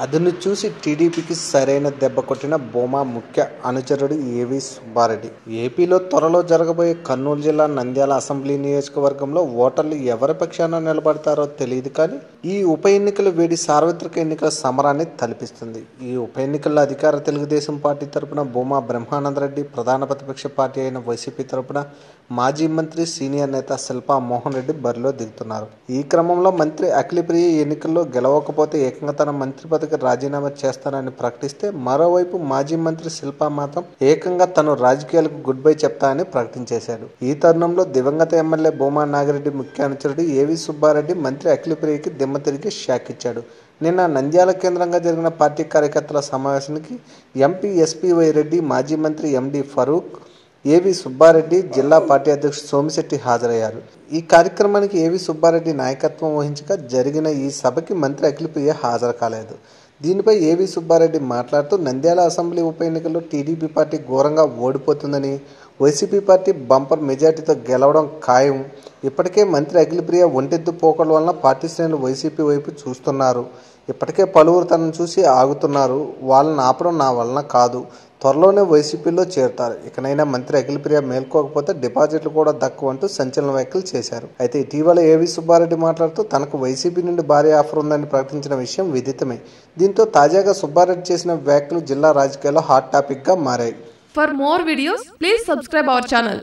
అదును చూసి టీడీపీకి సరైన దెబ్బ కొట్టిన బొమ్మ ముఖ్య అనుచరుడు ఏవి సుబ్బారెడ్డి. ఏపీలో త్వరలో జరగబోయే కర్నూలు జిల్లా నంద్యాల అసెంబ్లీ నియోజకవర్గంలో ఓటర్లు ఎవరి పక్షాన నిలబడతారో తెలియదు కానీ ఈ ఉప ఎన్నికల వేడి సార్వత్రిక ఎన్నికల సమరాన్ని తలపిస్తుంది. ఈ ఉప ఎన్నికల్లో అధికార తెలుగుదేశం పార్టీ తరపున బొమ్మ బ్రహ్మానందరెడ్డి, ప్రధాన ప్రతిపక్ష పార్టీ అయిన వైసీపీ తరపున మాజీ మంత్రి సీనియర్ నేత శిల్పా మోహన్ రెడ్డి బరిలో దిగుతున్నారు. ఈ క్రమంలో మంత్రి అఖిలప్రియ ఎన్నికల్లో గెలవకపోతే ఏకంగా తన మంత్రి పదవికి రాజీనామా చేస్తానని ప్రకటిస్తే, మరోవైపు మాజీ మంత్రి శిల్పా మాత్రం ఏకంగా తను రాజకీయాలకు గుడ్ బై చెప్తానని ప్రకటించేశాడు. ఈ తరుణంలో దివంగత ఎమ్మెల్యే భూమా నాగిరెడ్డి ముఖ్య అనుచరుడు ఏవి సుబ్బారెడ్డి మంత్రి అఖిలప్రియకి దిమ్మ తిరిగి షాక్ ఇచ్చాడు. నిన్న నంద్యాల కేంద్రంగా జరిగిన పార్టీ కార్యకర్తల సమావేశానికి ఎంపీ ఎస్పీవై రెడ్డి, మాజీ మంత్రి ఎండి ఫరూక్, ఏవి సుబ్బారెడ్డి, జిల్లా పార్టీ అధ్యక్షుడు సోమిశెట్టి హాజరయ్యారు. ఈ కార్యక్రమానికి ఏవి సుబ్బారెడ్డి నాయకత్వం వహించగా జరిగిన ఈ సభకి మంత్రి అఖిలప్రియ హాజరు కాలేదు. దీనిపై ఏవి సుబ్బారెడ్డి మాట్లాడుతూ, నంద్యాల అసెంబ్లీ ఉప ఎన్నికల్లో టీడీపీ పార్టీ ఘోరంగా ఓడిపోతుందని, వైసీపీ పార్టీ బంపర్ మెజార్టీతో గెలవడం ఖాయం. ఇప్పటికే మంత్రి అఖిలప్రియ ఒంటెద్దు పోకల వలన పార్టీ శ్రేణులు వైసీపీ వైపు చూస్తున్నారు. ఇప్పటికే పలువురు తనను చూసి ఆగుతున్నారు. వాళ్ళని ఆపడం నా వలన కాదు. త్వరలోనే వైసీపీలో చేరుతారు. ఇకనైనా మంత్రి అఖిలప్రియ మేల్కోకపోతే డిపాజిట్లు కూడా దక్కవంటూ సంచలన వ్యాఖ్యలు చేశారు. అయితే ఇటీవల ఏవి సుబ్బారెడ్డి మాట్లాడుతూ తనకు వైసీపీ నుండి భారీ ఆఫర్ ఉందని ప్రకటించిన విషయం విదితమే. దీంతో తాజాగా సుబ్బారెడ్డి చేసిన వ్యాఖ్యలు జిల్లా రాజకీయాల్లో హాట్ టాపిక్ గా మారాయి. For more videos, please subscribe our channel.